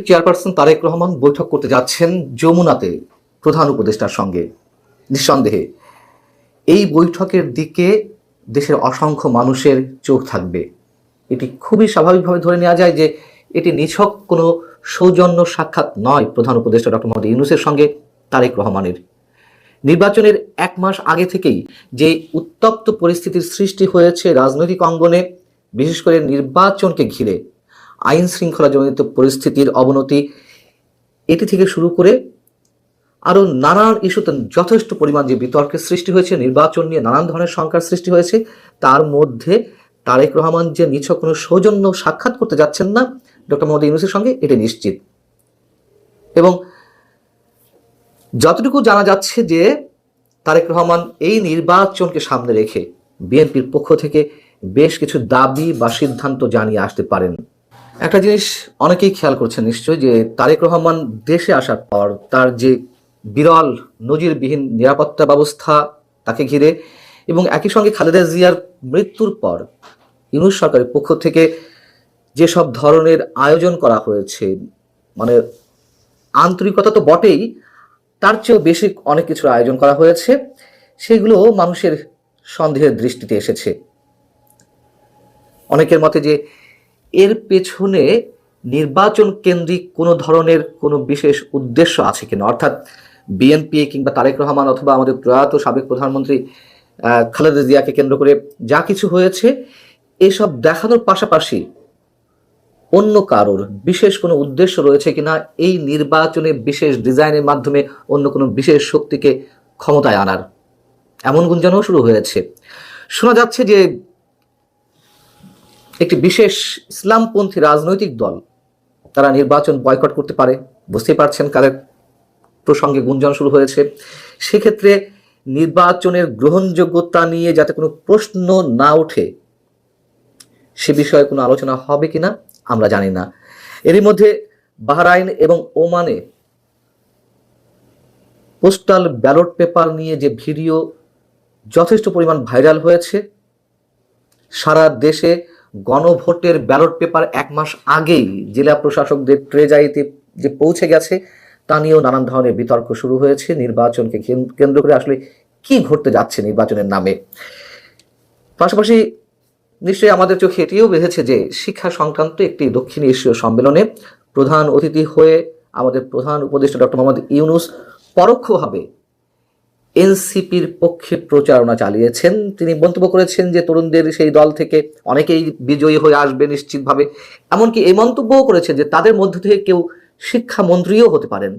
বিএনপির চেয়ারপারসন তারেক রহমান বৈঠক করতে যাচ্ছেন যমুনাতে প্রধান উপদেষ্টার সঙ্গে। নিঃসন্দেহে এই বৈঠকের দিকে দেশের অসংখ্য মানুষের চোখ থাকবে। এটি খুবই স্বাভাবিকভাবে ধরে নেওয়া যায় যে এটি নিছক কোনো সৌজন্য সাক্ষাৎ নয় প্রধান উপদেষ্টা ডক্টর মোহাম্মদ ইউনূসের সঙ্গে তারেক রহমানের। নির্বাচনের 1 মাস আগে থেকেই যে উত্তপ্ত পরিস্থিতির সৃষ্টি হয়েছে রাজনৈতিক অঙ্গনে, বিশেষ করে নির্বাচনকে ঘিরে আইন শৃঙ্খলাজনিত পরিস্থিতির অবনতি, এটি থেকে শুরু করে আরও নানান ইস্যুতে যথেষ্ট পরিমাণ যে বিতর্কের সৃষ্টি হয়েছে, নির্বাচন নিয়ে নানান ধরনের শঙ্কার সৃষ্টি হয়েছে, তার মধ্যে তারেক রহমান যে নিছক কোনো সৌজন্য সাক্ষাৎ করতে যাচ্ছেন না ডক্টর মোহাম্মদ ইউনূসের সঙ্গে, এটি নিশ্চিত। এবং যতটুকু জানা যাচ্ছে যে তারেক রহমান এই নির্বাচনকে সামনে রেখে বিএনপির পক্ষ থেকে বেশ কিছু দাবি বা সিদ্ধান্ত জানিয়ে আসতে পারেন। একটা জিনিস অনেকেই খেয়াল করছেন নিশ্চয়, যে তারেক রহমান দেশে আসার পর তার যে বিরল নজিরবিহীন নিরাপত্তা ব্যবস্থা তাকে ঘিরে, এবং একই সঙ্গে খালেদা জিয়ার মৃত্যুর পর ইউনূস সরকারের পক্ষ থেকে যেসব ধরনের আয়োজন করা হয়েছে, মানে আন্তরিকতা তো বটেই, তার চেয়েও বেশি অনেক কিছুর আয়োজন করা হয়েছে, সেগুলো মানুষের সন্দেহের দৃষ্টিতে এসেছে। অনেকের মতে যে এর পেছনে নির্বাচন কেন্দ্রিক কোনো ধরনের কোনো বিশেষ উদ্দেশ্য আছে কিনা, অর্থাৎ বিএনপি কিংবা তারেক রহমান অথবা আমাদের প্রয়াত সাবেক প্রধানমন্ত্রী খালেদা জিয়াকে কেন্দ্র করে যা কিছু হয়েছে, এসব দেখানোর পাশাপাশি অন্য কারোর বিশেষ কোনো উদ্দেশ্য রয়েছে কিনা, এই নির্বাচনে বিশেষ ডিজাইনের মাধ্যমে অন্য কোনো বিশেষ শক্তিকে ক্ষমতায় আনার, এমন গুঞ্জনও শুরু হয়েছে। শোনা যাচ্ছে যে একটি বিশেষ ইসলামপন্থী রাজনৈতিক দল তারা নির্বাচন বয়কট করতে পারে। বুঝতেই পারছেন কাদের প্রসঙ্গে গুঞ্জন শুরু হয়েছে। সেক্ষেত্রে নির্বাচনের গ্রহণযোগ্যতা নিয়ে যাতে কোনো প্রশ্ন না ওঠে, সে বিষয়ে কোনো আলোচনা হবে কিনা আমরা জানি না। এরই মধ্যে বাহরাইন এবং ওমানে পোস্টাল ব্যালট পেপার নিয়ে যে ভিডিও যথেষ্ট পরিমাণ ভাইরাল হয়েছে, সারা দেশে গণভোটের ব্যালট পেপার 1 মাস আগেই জেলা প্রশাসকদের ট্রেজারিতে যে পৌঁছে গেছে, তা নিয়েও নানান ধরনের বিতর্ক শুরু হয়েছে। নির্বাচনকে কেন্দ্র করে আসলে কি ঘটতে যাচ্ছে নির্বাচনের নামে। পাশাপাশি নিশ্চয়ই আমাদের চোখে এটিও বেঁধেছে যে শিক্ষা সংক্রান্ত একটি দক্ষিণ এশীয় সম্মেলনে প্রধান অতিথি হয়ে আমাদের প্রধান উপদেষ্টা ডক্টর মোহাম্মদ ইউনূস পরোক্ষভাবে এনসিপির পক্ষে প্রচারণা চালিয়েছেন। তিনি মন্তব্য করেছেন যে তরুণদের সেই দল থেকে অনেকেই বিজয়ী হয়ে আসবে নিশ্চিতভাবে। এমনকি এই মন্তব্যও করেছেন যে তাদের মধ্য থেকে কেউ শিক্ষামন্ত্রীও হতে পারেন।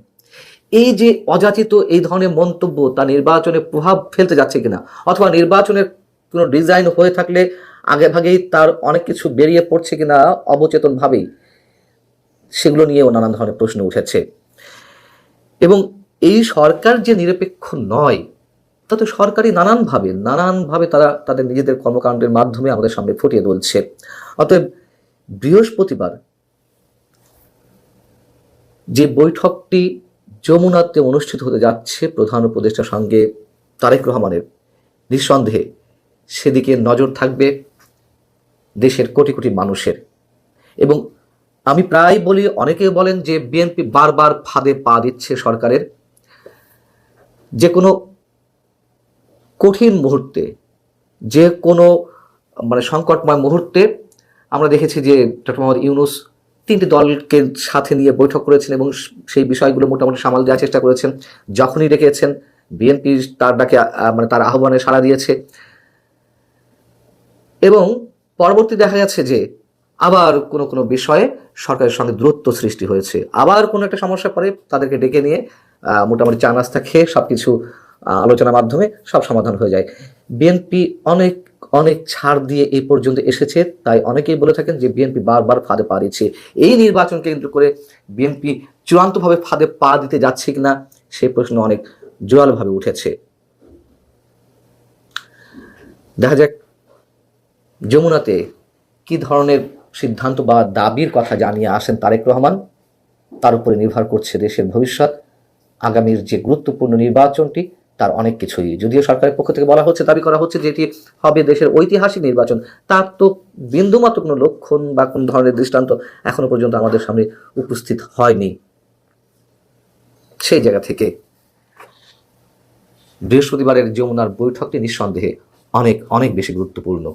এই যে অযাচিত এই ধরনের মন্তব্য, তা নির্বাচনে প্রভাব ফেলতে যাচ্ছে কিনা, অথবা নির্বাচনের কোনো ডিজাইন হয়ে থাকলে আগে ভাগেই তার অনেক কিছু বেরিয়ে পড়ছে কিনা অবচেতনভাবেই, সেগুলো নিয়েও নানান ধরনের প্রশ্ন উঠেছে। এবং এই সরকার যে নিরপেক্ষ নয়, তাতে সরকারি নানানভাবে তারা তাদের নিজেদের কর্মকাণ্ডের মাধ্যমে আমাদের সামনে ফুটিয়ে তুলছে। অতএব বৃহস্পতিবার যে বৈঠকটি যমুনাতে অনুষ্ঠিত হতে যাচ্ছে প্রধান উপদেষ্টার সঙ্গে তারেক রহমানের, নিঃসন্দেহে সেদিকে নজর থাকবে দেশের কোটি কোটি মানুষের। এবং আমি প্রায় বলি, অনেকে বলেন যে বিএনপি বারবার ফাঁদে পা দিচ্ছে সরকারের। যে কোনো কঠিন মুহূর্তে, যে কোনো সংকটময় মুহূর্তে আমরা দেখেছি যে ডক্টর মোহাম্মদ ইউনূস 3টি দলকে সাথে নিয়ে বৈঠক করেছেন এবং সেই বিষয়গুলো মোটামুটি সামাল দেওয়ার চেষ্টা করেছেন। যখনই ডেকেছেন বিএনপি তার ডাকে তার আহ্বানে সাড়া দিয়েছে, এবং পরবর্তী দেখা যাচ্ছে যে আবার কোনো বিষয়ে সরকারের সঙ্গে দূরত্ব সৃষ্টি হয়েছে, আবার কোনো একটা সমস্যা পরে তাদেরকে ডেকে নিয়ে মোটামুটি চা নাস্তা খেয়ে সব কিছু আলোচনার মাধ্যমে সব সমাধান হয়ে যায়। বিএনপি অনেক অনেক ছাড় দিয়ে এই পর্যন্ত এসেছে, তাই অনেকেই বলে থাকেন যে বিএনপি বারবার ফাঁদে পা দিচ্ছে। এই নির্বাচনকে কেন্দ্র করে বিএনপি চূড়ান্তভাবে ফাঁদে পা দিতে যাচ্ছে কিনা, সেই প্রশ্ন অনেক জোরালোভাবে উঠেছে। দেখা যাক যমুনাতে কি ধরনের সিদ্ধান্ত বা দাবির কথা জানিয়ে আসেন তারেক রহমান। তার উপরে নির্ভর করছে দেশের ভবিষ্যৎ। আগামীর যে গুরুত্বপূর্ণ নির্বাচনটি, তার অনেক কিছুই, যদিও সরকারের পক্ষ থেকে বলা হচ্ছে, দাবি করা হচ্ছে যে এটি হবে দেশের ঐতিহাসিক নির্বাচন, তার তো বিন্দুমাত্র কোনো লক্ষণ বা কোন ধরনের দৃষ্টান্ত এখনো পর্যন্ত আমাদের সামনে উপস্থিত হয়নি। সেই জায়গা থেকে বৃহস্পতিবারের যমুনার বৈঠকটি নিঃসন্দেহে অনেক অনেক বেশি গুরুত্বপূর্ণ।